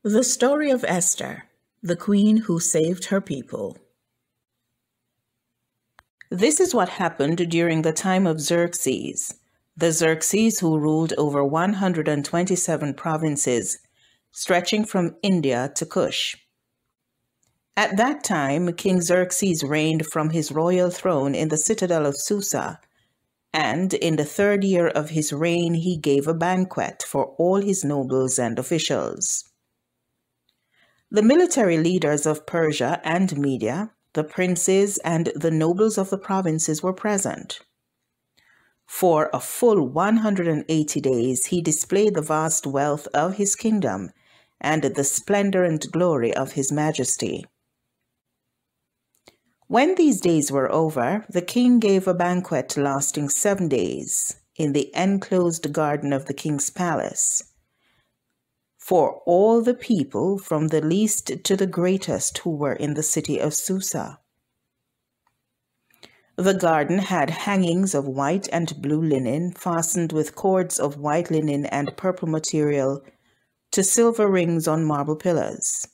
The story of Esther, the queen who saved her people. This is what happened during the time of Xerxes, the Xerxes who ruled over 127 provinces, stretching from India to Kush. At that time, King Xerxes reigned from his royal throne in the citadel of Susa, and in the 3rd year of his reign he gave a banquet for all his nobles and officials. The military leaders of Persia and Media, the princes and the nobles of the provinces were present. For a full 180 days he displayed the vast wealth of his kingdom and the splendor and glory of his majesty. When these days were over, the king gave a banquet lasting 7 days in the enclosed garden of the king's palace, for all the people from the least to the greatest who were in the city of Susa. The garden had hangings of white and blue linen fastened with cords of white linen and purple material to silver rings on marble pillars.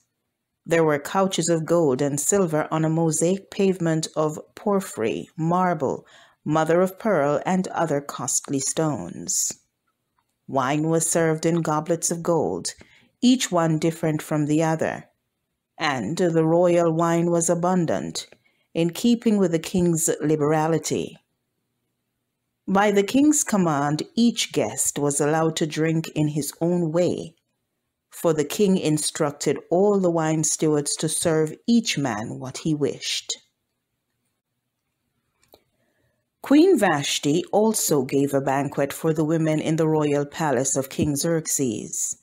There were couches of gold and silver on a mosaic pavement of porphyry, marble, mother of pearl, and other costly stones. Wine was served in goblets of gold, each one different from the other, and the royal wine was abundant, in keeping with the king's liberality. By the king's command, each guest was allowed to drink in his own way, for the king instructed all the wine stewards to serve each man what he wished. Queen Vashti also gave a banquet for the women in the royal palace of King Xerxes.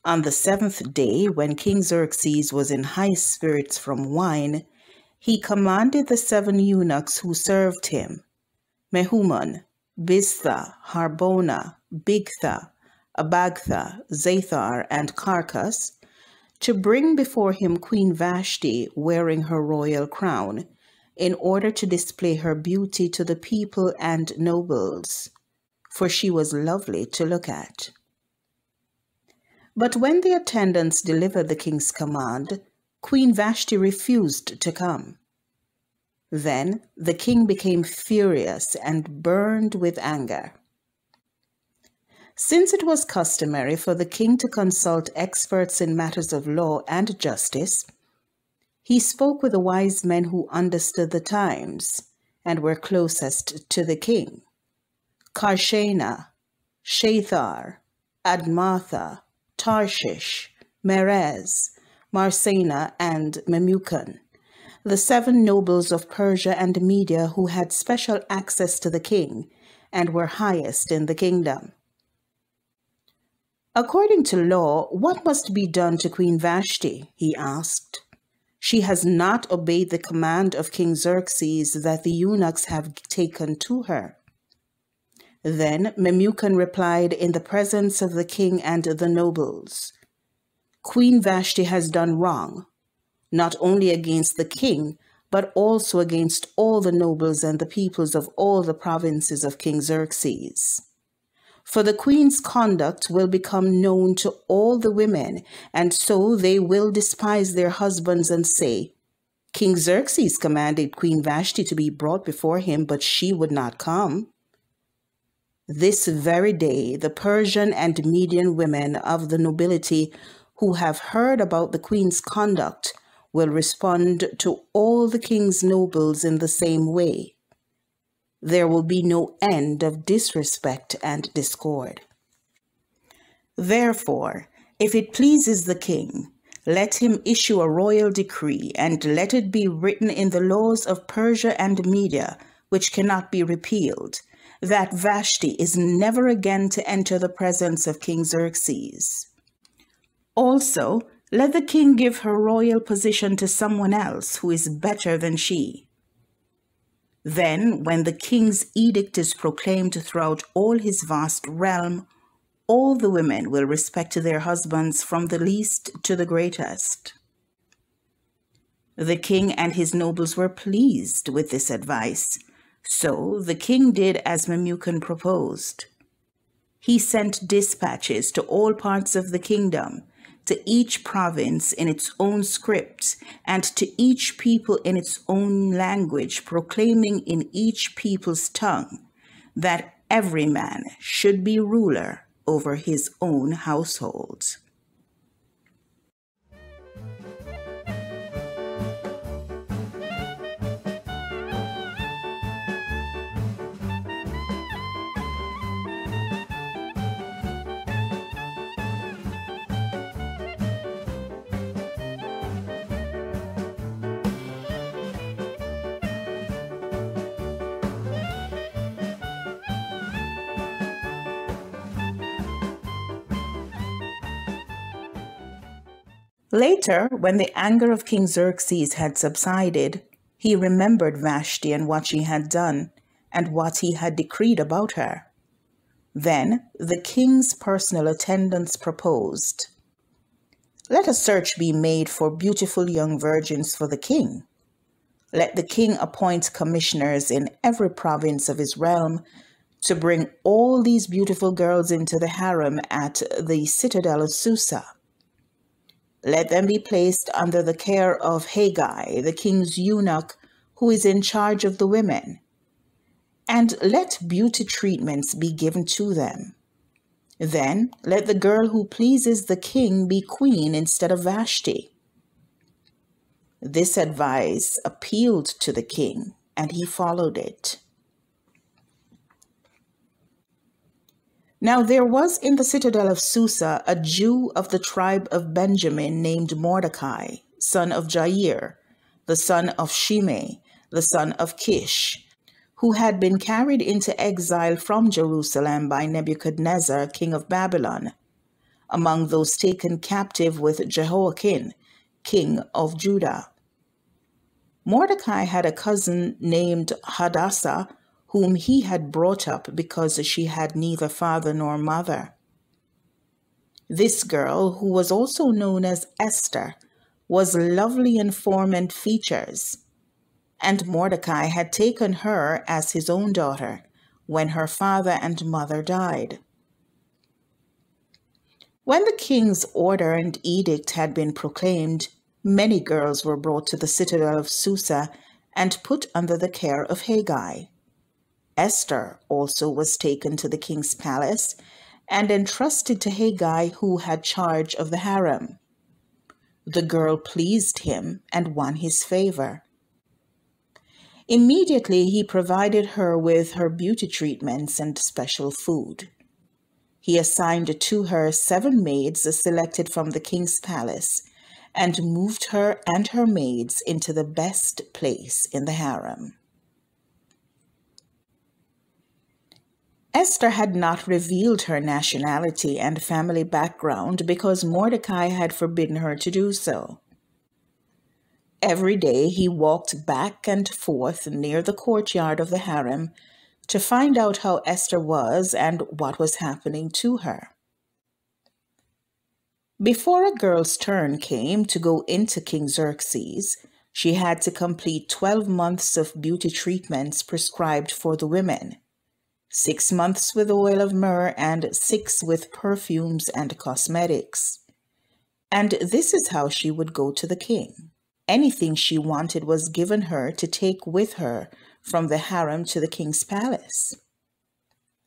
On the 7th day, when King Xerxes was in high spirits from wine, he commanded the 7 eunuchs who served him, Mehuman, Biztha, Harbona, Bigtha, Abagtha, Zathar, and Carcas, to bring before him Queen Vashti wearing her royal crown, in order to display her beauty to the people and nobles, for she was lovely to look at. But when the attendants delivered the king's command, Queen Vashti refused to come. Then the king became furious and burned with anger. Since it was customary for the king to consult experts in matters of law and justice, he spoke with the wise men who understood the times and were closest to the king: Karshena, Shethar, Admatha, Tarshish, Merez, Marsena, and Memucan, the 7 nobles of Persia and Media who had special access to the king and were highest in the kingdom. According to law, what must be done to Queen Vashti? He asked. She has not obeyed the command of King Xerxes that the eunuchs have taken to her. Then Memucan replied in the presence of the king and the nobles, Queen Vashti has done wrong, not only against the king, but also against all the nobles and the peoples of all the provinces of King Xerxes. For the queen's conduct will become known to all the women, and so they will despise their husbands and say, King Xerxes commanded Queen Vashti to be brought before him, but she would not come. This very day, the Persian and Median women of the nobility who have heard about the queen's conduct will respond to all the king's nobles in the same way. There will be no end of disrespect and discord. Therefore, if it pleases the king, let him issue a royal decree, and let it be written in the laws of Persia and Media, which cannot be repealed, that Vashti is never again to enter the presence of King Xerxes. Also, let the king give her royal position to someone else who is better than she. Then, when the king's edict is proclaimed throughout all his vast realm, all the women will respect their husbands from the least to the greatest. The king and his nobles were pleased with this advice, so the king did as Memucan proposed. He sent dispatches to all parts of the kingdom, to each province in its own script, and to each people in its own language, proclaiming in each people's tongue that every man should be ruler over his own household. Later, when the anger of King Xerxes had subsided, he remembered Vashti and what she had done, and what he had decreed about her. Then the king's personal attendants proposed, "Let a search be made for beautiful young virgins for the king. Let the king appoint commissioners in every province of his realm to bring all these beautiful girls into the harem at the citadel of Susa. Let them be placed under the care of Haggai, the king's eunuch, who is in charge of the women. And let beauty treatments be given to them. Then let the girl who pleases the king be queen instead of Vashti." This advice appealed to the king, and he followed it. Now there was in the citadel of Susa a Jew of the tribe of Benjamin named Mordecai, son of Jair, the son of Shimei, the son of Kish, who had been carried into exile from Jerusalem by Nebuchadnezzar, king of Babylon, among those taken captive with Jehoiakim, king of Judah. Mordecai had a cousin named Hadassah, whom he had brought up because she had neither father nor mother. This girl, who was also known as Esther, was lovely in form and features, and Mordecai had taken her as his own daughter when her father and mother died. When the king's order and edict had been proclaimed, many girls were brought to the citadel of Susa and put under the care of Haggai. Esther also was taken to the king's palace and entrusted to Haggai, who had charge of the harem. The girl pleased him and won his favor. Immediately he provided her with her beauty treatments and special food. He assigned to her 7 maids selected from the king's palace and moved her and her maids into the best place in the harem. Esther had not revealed her nationality and family background because Mordecai had forbidden her to do so. Every day he walked back and forth near the courtyard of the harem to find out how Esther was and what was happening to her. Before a girl's turn came to go into King Xerxes, she had to complete 12 months of beauty treatments prescribed for the women. 6 months with oil of myrrh and 6 with perfumes and cosmetics. And this is how she would go to the king. Anything she wanted was given her to take with her from the harem to the king's palace.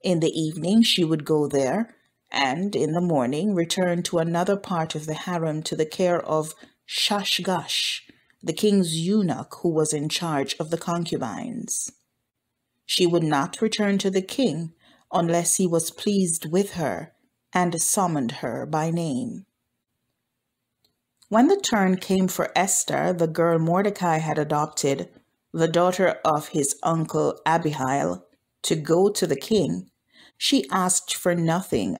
In the evening she would go there, and in the morning return to another part of the harem to the care of Shashgash, the king's eunuch who was in charge of the concubines. She would not return to the king unless he was pleased with her and summoned her by name. When the turn came for Esther, the girl Mordecai had adopted, the daughter of his uncle Abihail, to go to the king, she asked for nothing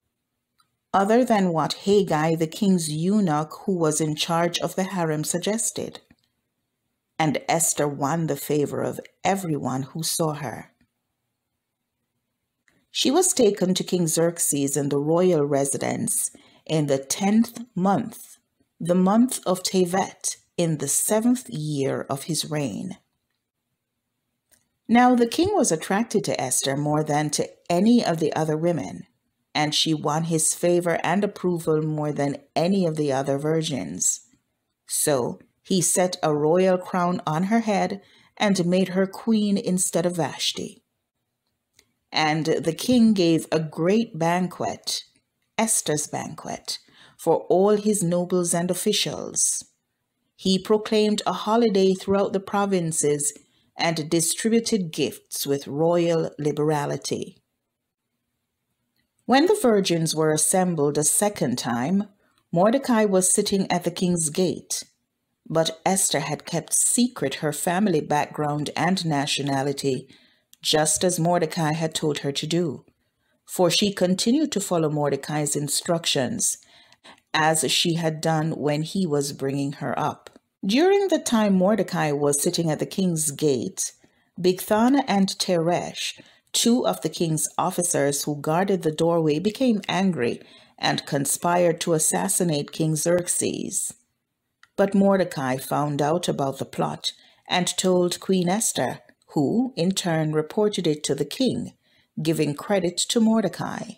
other than what Haggai, the king's eunuch who was in charge of the harem, suggested. And Esther won the favor of everyone who saw her. She was taken to King Xerxes in the royal residence in the 10th month, the month of Tevet, in the 7th year of his reign. Now the king was attracted to Esther more than to any of the other women, and she won his favor and approval more than any of the other virgins. So he set a royal crown on her head and made her queen instead of Vashti. And the king gave a great banquet, Esther's banquet, for all his nobles and officials. He proclaimed a holiday throughout the provinces and distributed gifts with royal liberality. When the virgins were assembled a second time, Mordecai was sitting at the king's gate, but Esther had kept secret her family background and nationality, just as Mordecai had told her to do, for she continued to follow Mordecai's instructions, as she had done when he was bringing her up. During the time Mordecai was sitting at the king's gate, Bigthana and Teresh, two of the king's officers who guarded the doorway, became angry and conspired to assassinate King Xerxes. But Mordecai found out about the plot and told Queen Esther, who in turn reported it to the king, giving credit to Mordecai.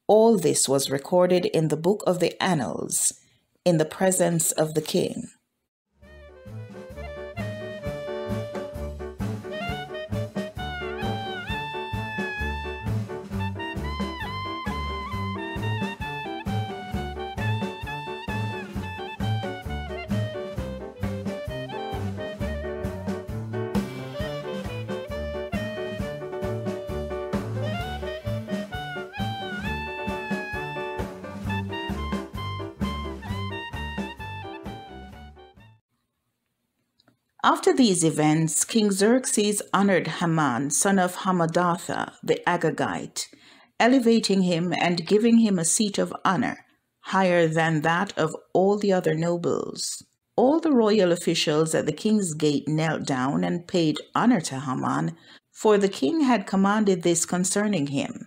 All this was recorded in the book of the Annals, in the presence of the king. After these events, King Xerxes honored Haman, son of Hammedatha, the Agagite, elevating him and giving him a seat of honor, higher than that of all the other nobles. All the royal officials at the king's gate knelt down and paid honor to Haman, for the king had commanded this concerning him.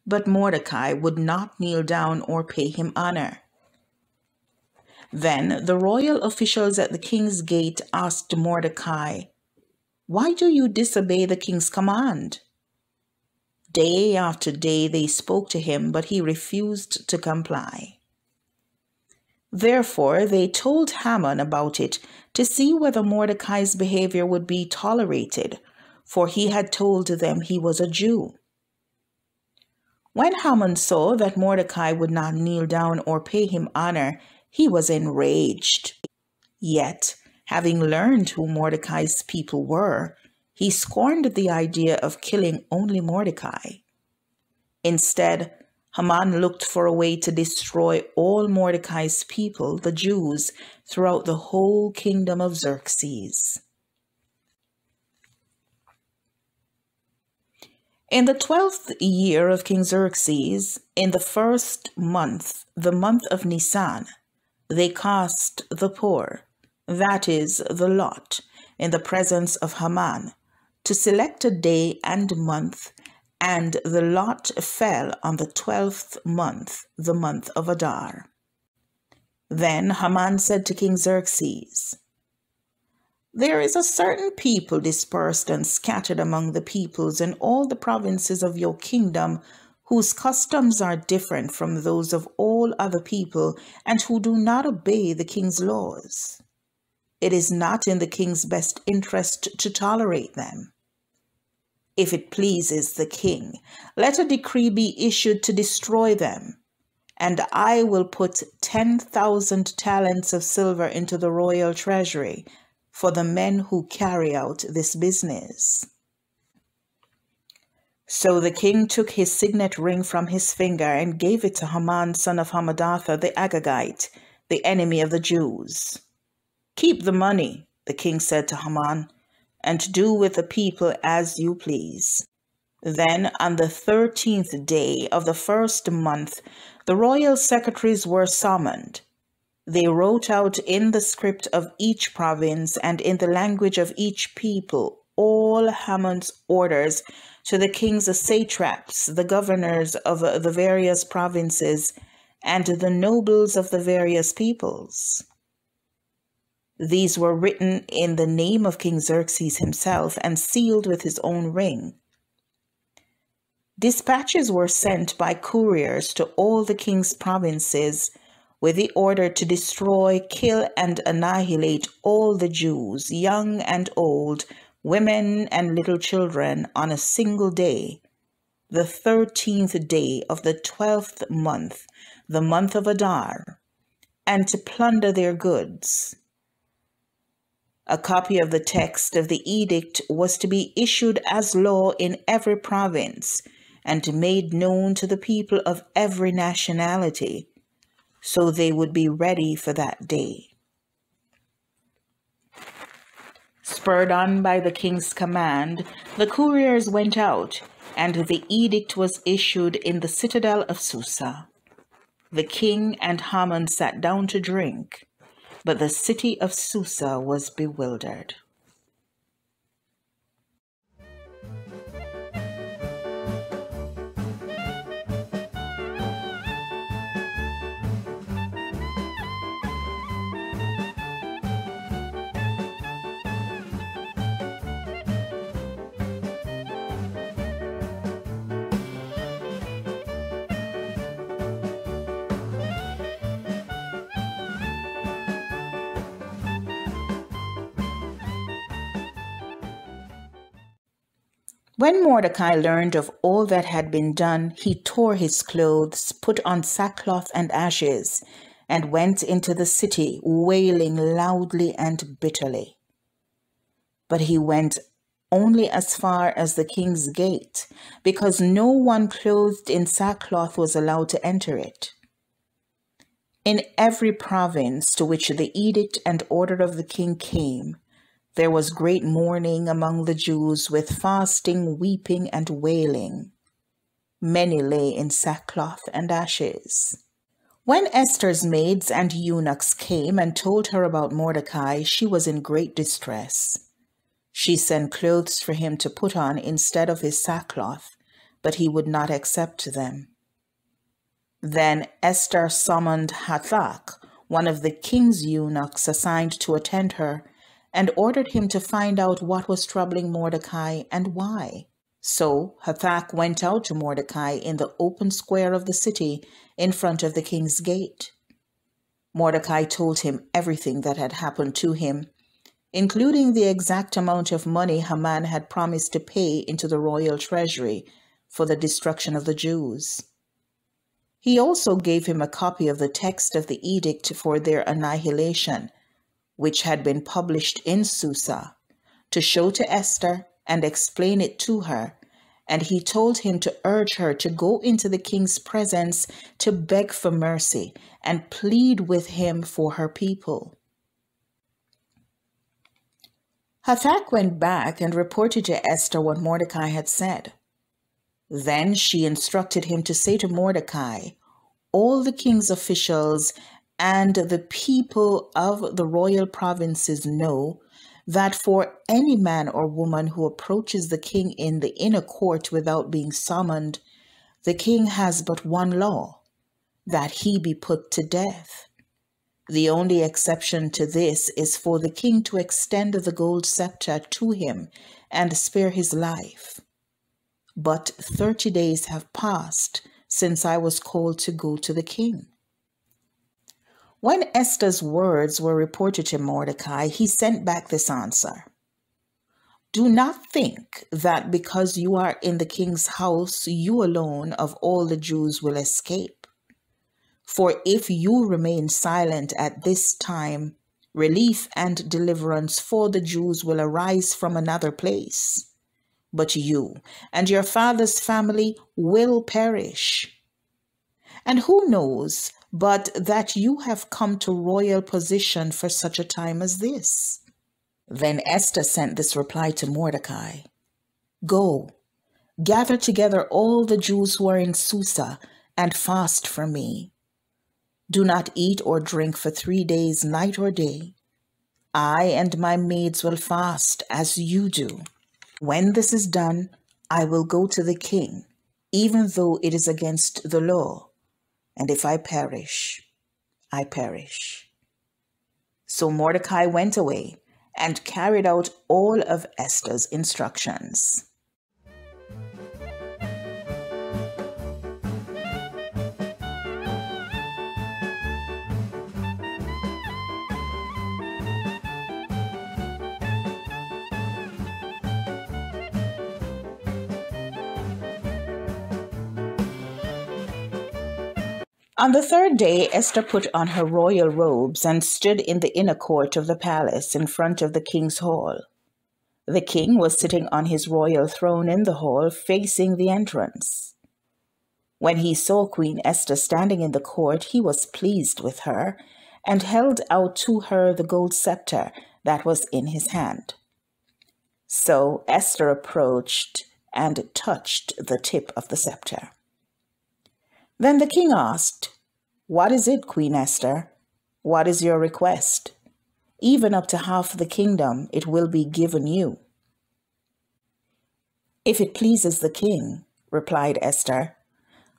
But Mordecai would not kneel down or pay him honor. Then the royal officials at the king's gate asked Mordecai, "Why do you disobey the king's command?" Day after day they spoke to him, but he refused to comply. Therefore they told Haman about it to see whether Mordecai's behavior would be tolerated, for he had told them he was a Jew. When Haman saw that Mordecai would not kneel down or pay him honor, he was enraged. Yet, having learned who Mordecai's people were, he scorned the idea of killing only Mordecai. Instead, Haman looked for a way to destroy all Mordecai's people, the Jews, throughout the whole kingdom of Xerxes. In the 12th year of King Xerxes, in the first month, the month of Nisan, they cast the poor, that is, the lot, in the presence of Haman, to select a day and month, and the lot fell on the 12th month, the month of Adar. Then Haman said to King Xerxes, "There is a certain people dispersed and scattered among the peoples in all the provinces of your kingdom, whose customs are different from those of all other people, and who do not obey the king's laws. It is not in the king's best interest to tolerate them. If it pleases the king, let a decree be issued to destroy them, and I will put 10,000 talents of silver into the royal treasury for the men who carry out this business." So the king took his signet ring from his finger and gave it to Haman, son of Hammedatha, the Agagite, the enemy of the Jews. "Keep the money," the king said to Haman, "and do with the people as you please." Then on the 13th day of the first month, the royal secretaries were summoned. They wrote out in the script of each province and in the language of each people all Haman's orders to the king's satraps, the governors of the various provinces, and the nobles of the various peoples. These were written in the name of King Xerxes himself and sealed with his own ring. Dispatches were sent by couriers to all the king's provinces with the order to destroy, kill, and annihilate all the Jews, young and old, women and little children, on a single day, the 13th day of the 12th month, the month of Adar, and to plunder their goods. A copy of the text of the edict was to be issued as law in every province and made known to the people of every nationality, so they would be ready for that day. Spurred on by the king's command, the couriers went out, and the edict was issued in the citadel of Susa. The king and Haman sat down to drink, but the city of Susa was bewildered. When Mordecai learned of all that had been done, he tore his clothes, put on sackcloth and ashes, and went into the city, wailing loudly and bitterly. But he went only as far as the king's gate, because no one clothed in sackcloth was allowed to enter it. In every province to which the edict and order of the king came, there was great mourning among the Jews, with fasting, weeping, and wailing. Many lay in sackcloth and ashes. When Esther's maids and eunuchs came and told her about Mordecai, she was in great distress. She sent clothes for him to put on instead of his sackcloth, but he would not accept them. Then Esther summoned Hathach, one of the king's eunuchs assigned to attend her, and ordered him to find out what was troubling Mordecai and why. So Hathach went out to Mordecai in the open square of the city in front of the king's gate. Mordecai told him everything that had happened to him, including the exact amount of money Haman had promised to pay into the royal treasury for the destruction of the Jews. He also gave him a copy of the text of the edict for their annihilation, which had been published in Susa, to show to Esther and explain it to her, and he told him to urge her to go into the king's presence to beg for mercy and plead with him for her people. Hathach went back and reported to Esther what Mordecai had said. Then she instructed him to say to Mordecai, "All the king's officials and the people of the royal provinces know that for any man or woman who approaches the king in the inner court without being summoned, the king has but one law, that he be put to death. The only exception to this is for the king to extend the gold scepter to him and spare his life. But 30 days have passed since I was called to go to the king." When Esther's words were reported to Mordecai, he sent back this answer: "Do not think that because you are in the king's house, you alone of all the Jews will escape. For if you remain silent at this time, relief and deliverance for the Jews will arise from another place. But you and your father's family will perish. And who knows but that you have come to royal position for such a time as this?" Then Esther sent this reply to Mordecai: "Go, gather together all the Jews who are in Susa and fast for me. Do not eat or drink for 3 days, night or day. I and my maids will fast as you do. When this is done, I will go to the king, even though it is against the law. And if I perish, I perish." So Mordecai went away and carried out all of Esther's instructions. On the third day, Esther put on her royal robes and stood in the inner court of the palace in front of the king's hall. The king was sitting on his royal throne in the hall, facing the entrance. When he saw Queen Esther standing in the court, he was pleased with her and held out to her the gold scepter that was in his hand. So Esther approached and touched the tip of the scepter. Then the king asked, "What is it, Queen Esther? What is your request? Even up to half the kingdom it will be given you." "If it pleases the king," replied Esther,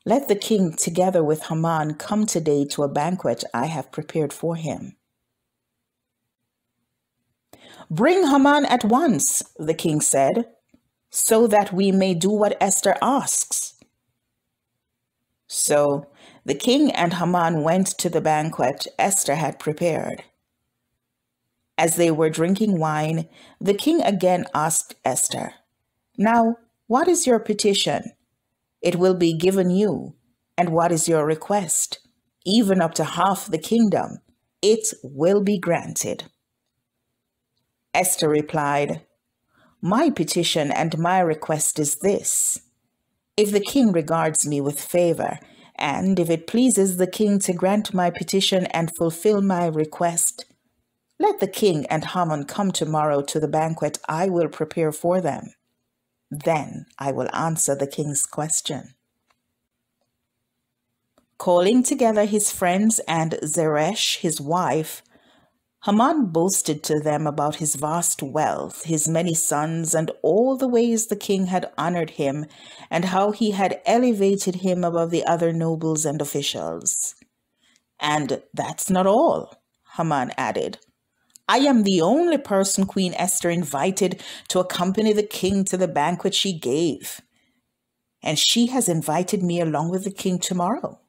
"let the king together with Haman come today to a banquet I have prepared for him." "Bring Haman at once," the king said, "so that we may do what Esther asks." So the king and Haman went to the banquet Esther had prepared. As they were drinking wine, the king again asked Esther, "Now, what is your petition? It will be given you. And what is your request? Even up to half the kingdom, it will be granted." Esther replied, "My petition and my request is this. If the king regards me with favor, and if it pleases the king to grant my petition and fulfill my request, let the king and Haman come tomorrow to the banquet I will prepare for them. Then I will answer the king's question." Calling together his friends and Zeresh, his wife, Haman boasted to them about his vast wealth, his many sons, and all the ways the king had honored him, and how he had elevated him above the other nobles and officials. "And that's not all," Haman added. "I am the only person Queen Esther invited to accompany the king to the banquet she gave, and she has invited me along with the king tomorrow.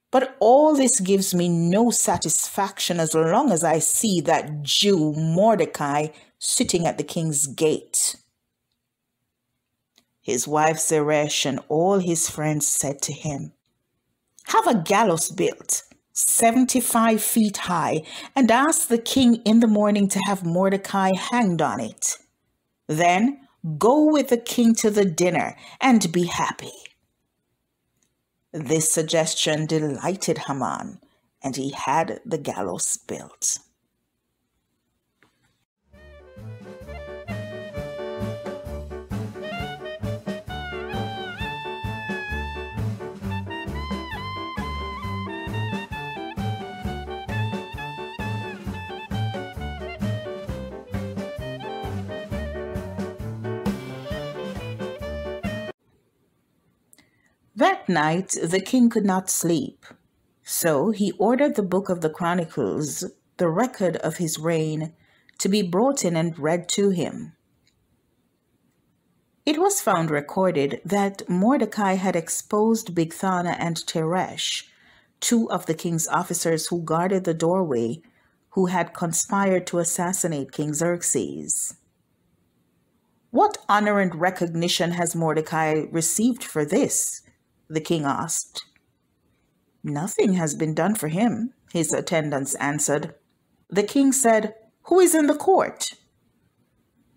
But all this gives me no satisfaction as long as I see that Jew Mordecai sitting at the king's gate." His wife Zeresh and all his friends said to him, "Have a gallows built 75 feet high and ask the king in the morning to have Mordecai hanged on it. Then go with the king to the dinner and be happy." This suggestion delighted Haman, and he had the gallows built. That night the king could not sleep, so he ordered the book of the Chronicles, the record of his reign, to be brought in and read to him. It was found recorded that Mordecai had exposed Bigthana and Teresh, two of the king's officers who guarded the doorway, who had conspired to assassinate King Xerxes. "What honor and recognition has Mordecai received for this?" the king asked. "Nothing has been done for him," his attendants answered. The king said, "Who is in the court?"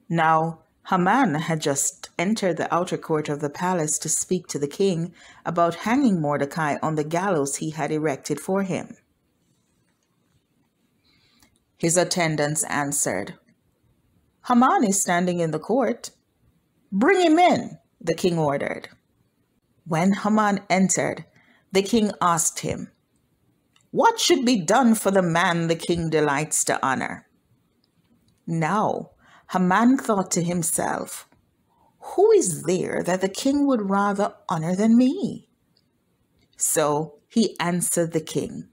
Now Haman had just entered the outer court of the palace to speak to the king about hanging Mordecai on the gallows he had erected for him. His attendants answered, "Haman is standing in the court." "Bring him in," the king ordered. When Haman entered, the king asked him, "What should be done for the man the king delights to honor?" Now Haman thought to himself, "Who is there that the king would rather honor than me?" So he answered the king,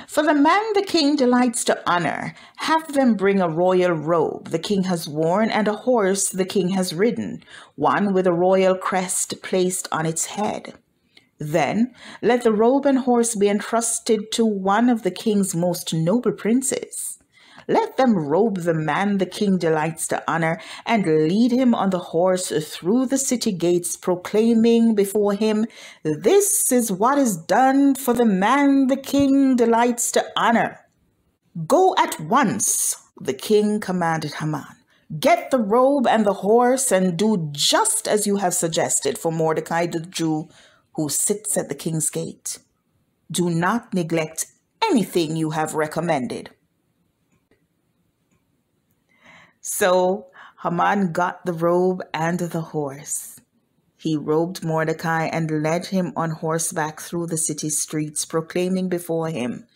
"For the man the king delights to honor, have them bring a royal robe the king has worn and a horse the king has ridden, one with a royal crest placed on its head. Then let the robe and horse be entrusted to one of the king's most noble princes. Let them robe the man the king delights to honor and lead him on the horse through the city gates, proclaiming before him, 'This is what is done for the man the king delights to honor.' Go at once," the king commanded Haman. "Get the robe and the horse and do just as you have suggested for Mordecai the Jew who sits at the king's gate. Do not neglect anything you have recommended." So Haman got the robe and the horse. He robed Mordecai and led him on horseback through the city streets, proclaiming before him,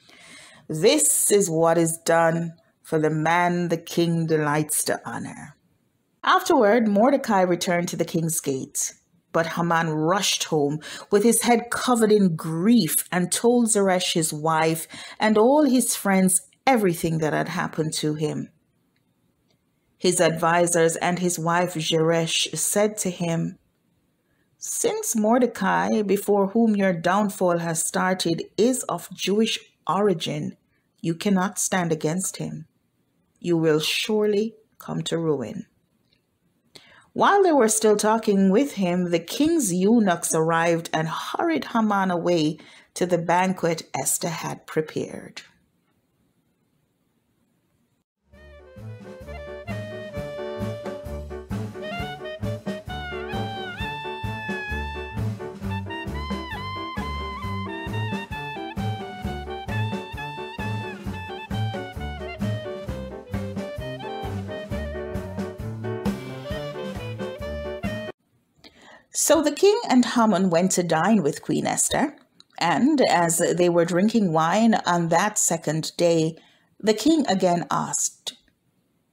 "This is what is done for the man the king delights to honor." Afterward, Mordecai returned to the king's gate. But Haman rushed home with his head covered in grief and told Zeresh, his wife, and all his friends everything that had happened to him. His advisors and his wife Zeresh said to him, "Since Mordecai, before whom your downfall has started, is of Jewish origin, you cannot stand against him. You will surely come to ruin." While they were still talking with him, the king's eunuchs arrived and hurried Haman away to the banquet Esther had prepared. So the king and Haman went to dine with Queen Esther, and as they were drinking wine on that second day, the king again asked,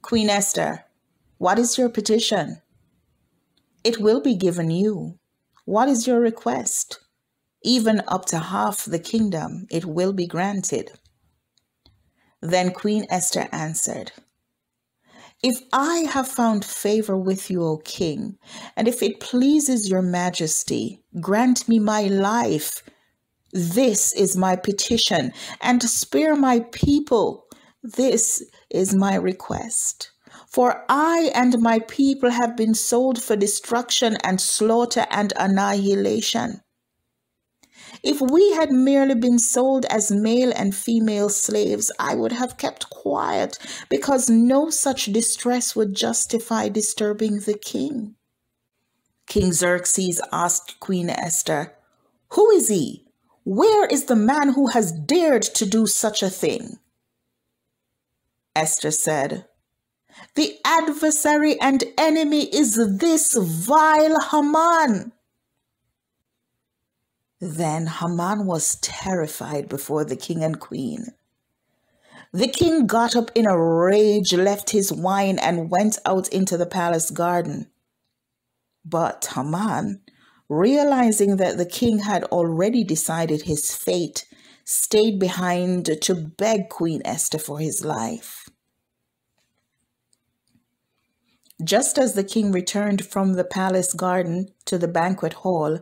"Queen Esther, what is your petition?" "It will be given you. What is your request?" "Even up to half the kingdom, it will be granted." Then Queen Esther answered, "If I have found favor with you, O king, and if it pleases your majesty, grant me my life. This is my petition, and spare my people. This is my request. For I and my people have been sold for destruction and slaughter and annihilation. If we had merely been sold as male and female slaves, I would have kept quiet, because no such distress would justify disturbing the king." King Xerxes asked Queen Esther, "Who is he? Where is the man who has dared to do such a thing?" Esther said, "The adversary and enemy is this vile Haman." Then Haman was terrified before the king and queen. The king got up in a rage, left his wine, and went out into the palace garden. But Haman, realizing that the king had already decided his fate, stayed behind to beg Queen Esther for his life. Just as the king returned from the palace garden to the banquet hall,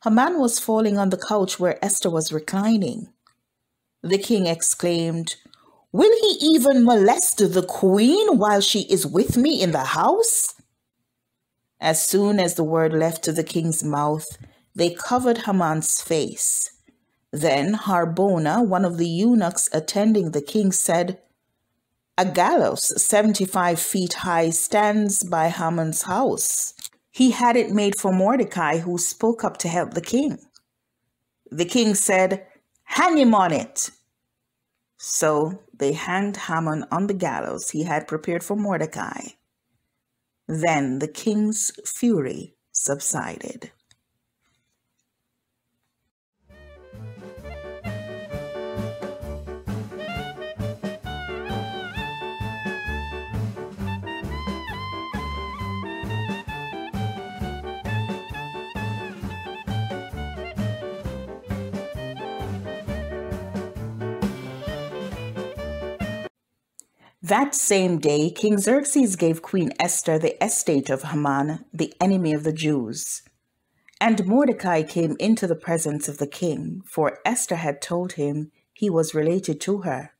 Haman was falling on the couch where Esther was reclining. The king exclaimed, "Will he even molest the queen while she is with me in the house?" As soon as the word left the king's mouth, they covered Haman's face. Then Harbona, one of the eunuchs attending the king, said, "A gallows 75 feet high stands by Haman's house. He had it made for Mordecai, who spoke up to help the king." The king said, "Hang him on it." So they hanged Haman on the gallows he had prepared for Mordecai. Then the king's fury subsided. That same day, King Xerxes gave Queen Esther the estate of Haman, the enemy of the Jews. And Mordecai came into the presence of the king, for Esther had told him he was related to her.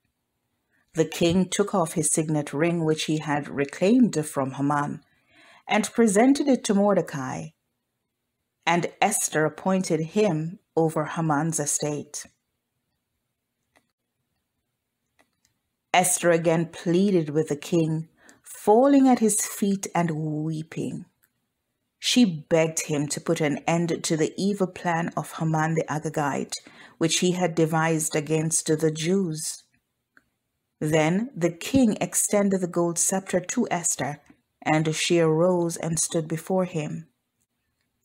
The king took off his signet ring, which he had reclaimed from Haman, and presented it to Mordecai, and Esther appointed him over Haman's estate. Esther again pleaded with the king, falling at his feet and weeping. She begged him to put an end to the evil plan of Haman the Agagite, which he had devised against the Jews. Then the king extended the gold scepter to Esther, and she arose and stood before him.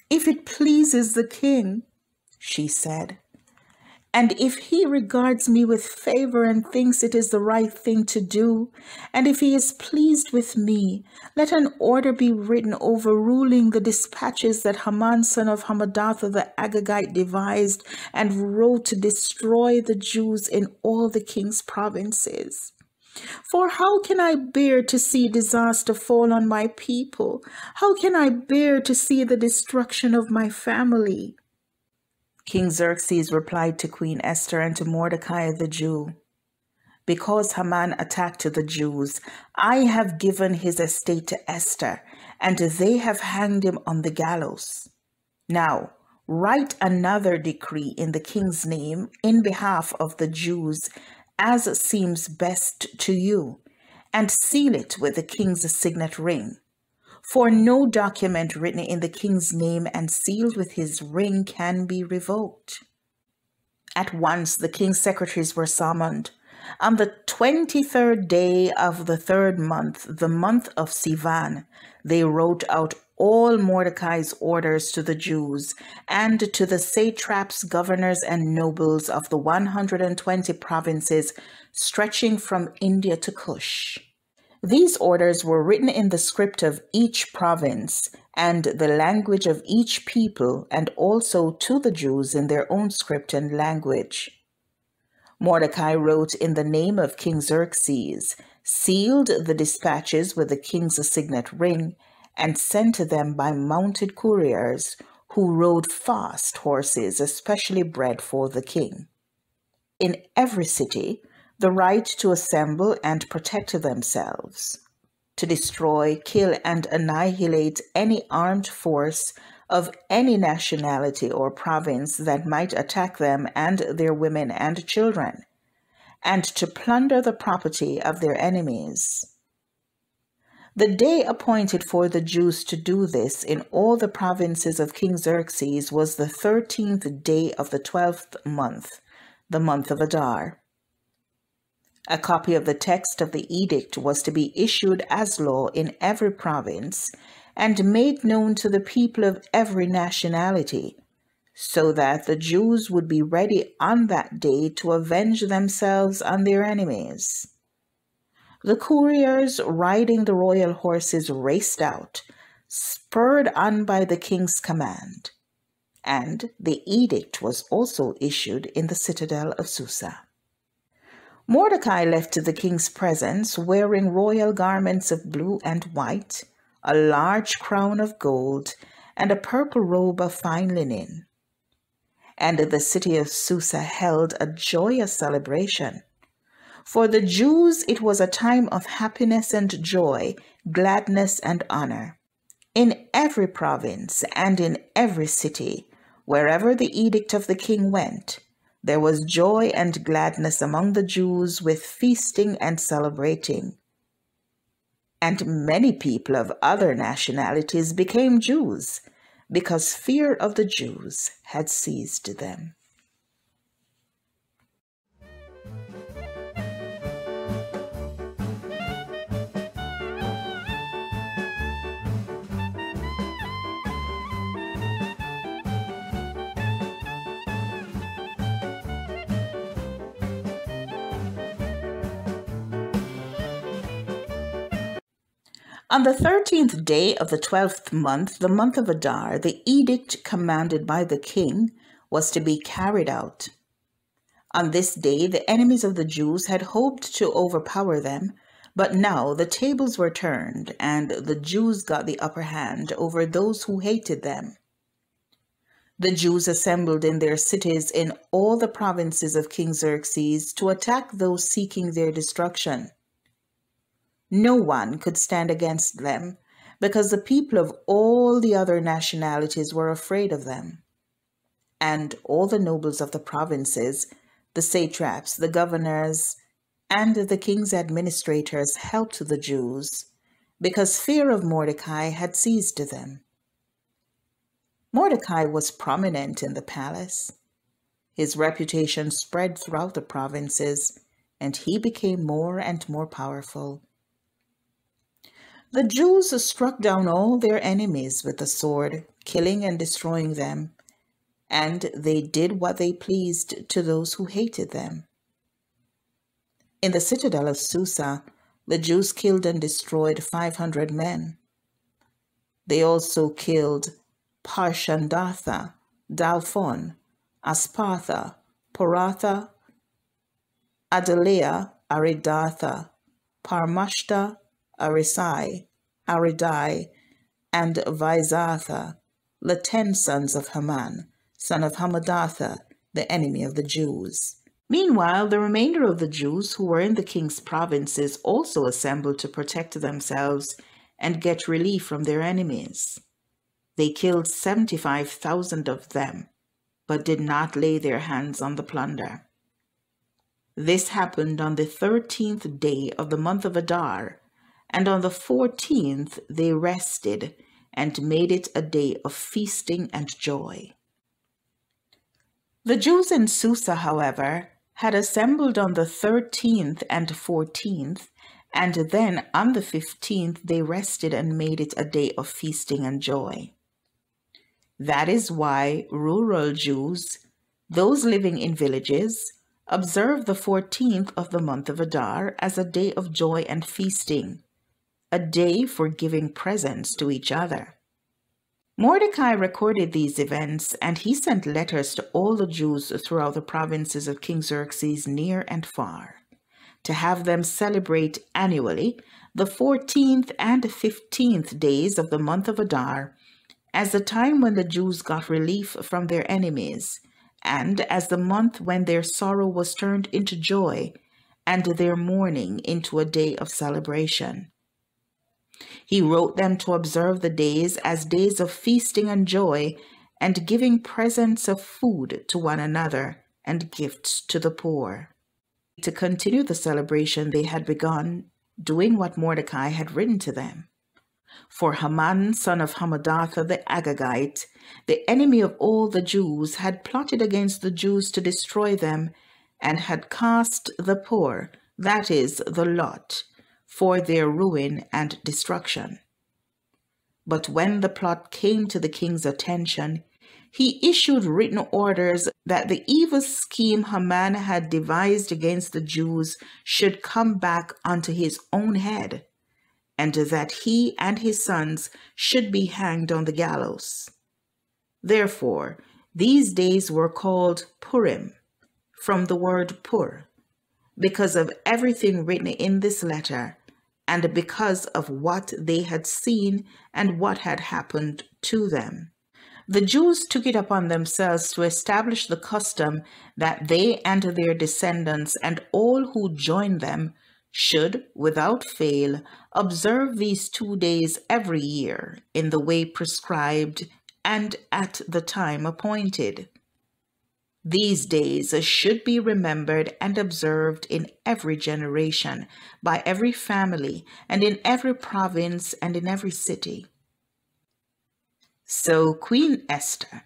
"If it pleases the king," she said, "and if he regards me with favor and thinks it is the right thing to do, and if he is pleased with me, let an order be written overruling the dispatches that Haman son of Hammedatha the Agagite devised and wrote to destroy the Jews in all the king's provinces. For how can I bear to see disaster fall on my people? How can I bear to see the destruction of my family?" King Xerxes replied to Queen Esther and to Mordecai the Jew, "Because Haman attacked the Jews, I have given his estate to Esther, and they have hanged him on the gallows. Now, write another decree in the king's name in behalf of the Jews, as seems best to you, and seal it with the king's signet ring. For no document written in the king's name and sealed with his ring can be revoked." At once the king's secretaries were summoned. On the 23rd day of the 3rd month, the month of Sivan, they wrote out all Mordecai's orders to the Jews and to the satraps, governors, and nobles of the 120 provinces stretching from India to Cush. These orders were written in the script of each province and the language of each people, and also to the Jews in their own script and language. Mordecai wrote in the name of King Xerxes, sealed the dispatches with the king's signet ring, and sent them by mounted couriers who rode fast horses, especially bred for the king. In every city, the right to assemble and protect themselves, to destroy, kill, and annihilate any armed force of any nationality or province that might attack them and their women and children, and to plunder the property of their enemies. The day appointed for the Jews to do this in all the provinces of King Xerxes was the 13th day of the 12th month, the month of Adar. A copy of the text of the edict was to be issued as law in every province and made known to the people of every nationality, so that the Jews would be ready on that day to avenge themselves on their enemies. The couriers riding the royal horses raced out, spurred on by the king's command, and the edict was also issued in the citadel of Susa. Mordecai left the king's presence wearing royal garments of blue and white, a large crown of gold, and a purple robe of fine linen. And the city of Susa held a joyous celebration. For the Jews it was a time of happiness and joy, gladness and honor. In every province and in every city, wherever the edict of the king went, there was joy and gladness among the Jews with feasting and celebrating. And many people of other nationalities became Jews, because fear of the Jews had seized them. On the 13th day of the 12th month, the month of Adar, the edict commanded by the king was to be carried out. On this day, the enemies of the Jews had hoped to overpower them, but now the tables were turned, and the Jews got the upper hand over those who hated them. The Jews assembled in their cities in all the provinces of King Xerxes to attack those seeking their destruction. No one could stand against them, because the people of all the other nationalities were afraid of them. And all the nobles of the provinces, the satraps, the governors, and the king's administrators helped the Jews, because fear of Mordecai had seized them. Mordecai was prominent in the palace. His reputation spread throughout the provinces, and he became more and more powerful. The Jews struck down all their enemies with the sword, killing and destroying them, and they did what they pleased to those who hated them. In the citadel of Susa, the Jews killed and destroyed 500 men. They also killed Parshandatha, Dalphon, Aspatha, Poratha, Adaliah, Aridatha, Parmashta, Arisai, Aridai, and Vizatha, the 10 sons of Haman, son of Hammedatha, the enemy of the Jews. Meanwhile, the remainder of the Jews who were in the king's provinces also assembled to protect themselves and get relief from their enemies. They killed 75,000 of them, but did not lay their hands on the plunder. This happened on the 13th day of the month of Adar, and on the 14th they rested and made it a day of feasting and joy. The Jews in Susa, however, had assembled on the 13th and 14th, and then on the 15th they rested and made it a day of feasting and joy. That is why rural Jews, those living in villages, observe the 14th of the month of Adar as a day of joy and feasting, a day for giving presents to each other. Mordecai recorded these events, and he sent letters to all the Jews throughout the provinces of King Xerxes near and far, to have them celebrate annually the 14th and 15th days of the month of Adar as the time when the Jews got relief from their enemies, and as the month when their sorrow was turned into joy, and their mourning into a day of celebration. He wrote them to observe the days as days of feasting and joy, and giving presents of food to one another and gifts to the poor. To continue the celebration they had begun, doing what Mordecai had written to them. For Haman, son of Hammedatha the Agagite, the enemy of all the Jews, had plotted against the Jews to destroy them, and had cast the poor, that is, the lot, for their ruin and destruction. But when the plot came to the king's attention, he issued written orders that the evil scheme Haman had devised against the Jews should come back onto his own head, and that he and his sons should be hanged on the gallows. Therefore, these days were called Purim, from the word pur, because of everything written in this letter, and because of what they had seen and what had happened to them. The Jews took it upon themselves to establish the custom that they and their descendants and all who join them should, without fail, observe these 2 days every year in the way prescribed and at the time appointed. These days should be remembered and observed in every generation, by every family, and in every province and in every city. So Queen Esther,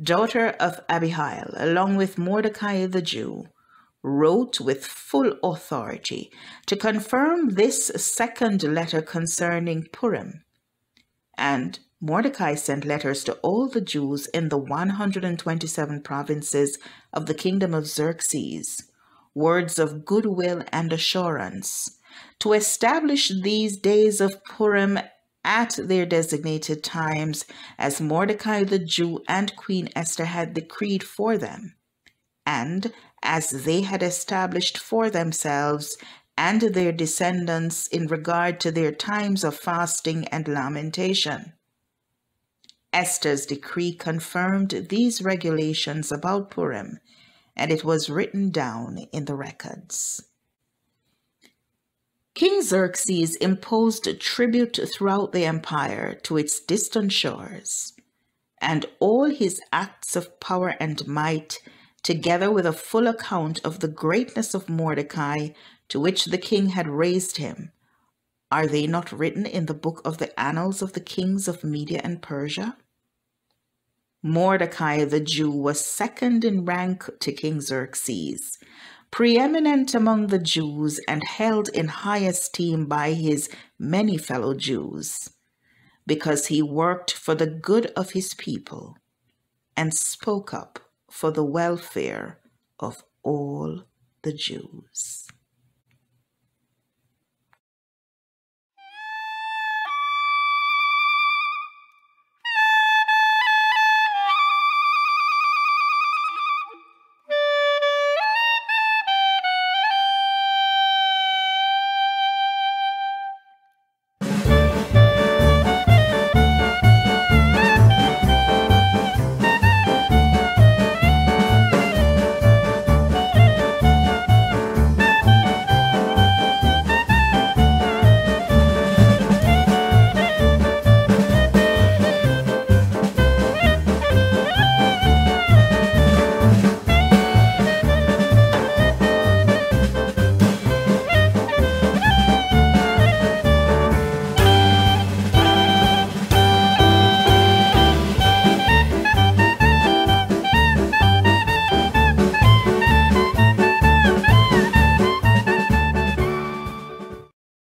daughter of Abihail, along with Mordecai the Jew, wrote with full authority to confirm this second letter concerning Purim. And Mordecai sent letters to all the Jews in the 127 provinces of the kingdom of Xerxes, words of goodwill and assurance, to establish these days of Purim at their designated times, as Mordecai the Jew and Queen Esther had decreed for them, and as they had established for themselves and their descendants in regard to their times of fasting and lamentation. Esther's decree confirmed these regulations about Purim, and it was written down in the records. King Xerxes imposed tribute throughout the empire to its distant shores, and all his acts of power and might, together with a full account of the greatness of Mordecai to which the king had raised him, are they not written in the book of the annals of the kings of Media and Persia? Mordecai the Jew was second in rank to King Xerxes, preeminent among the Jews and held in high esteem by his many fellow Jews, because he worked for the good of his people and spoke up for the welfare of all the Jews.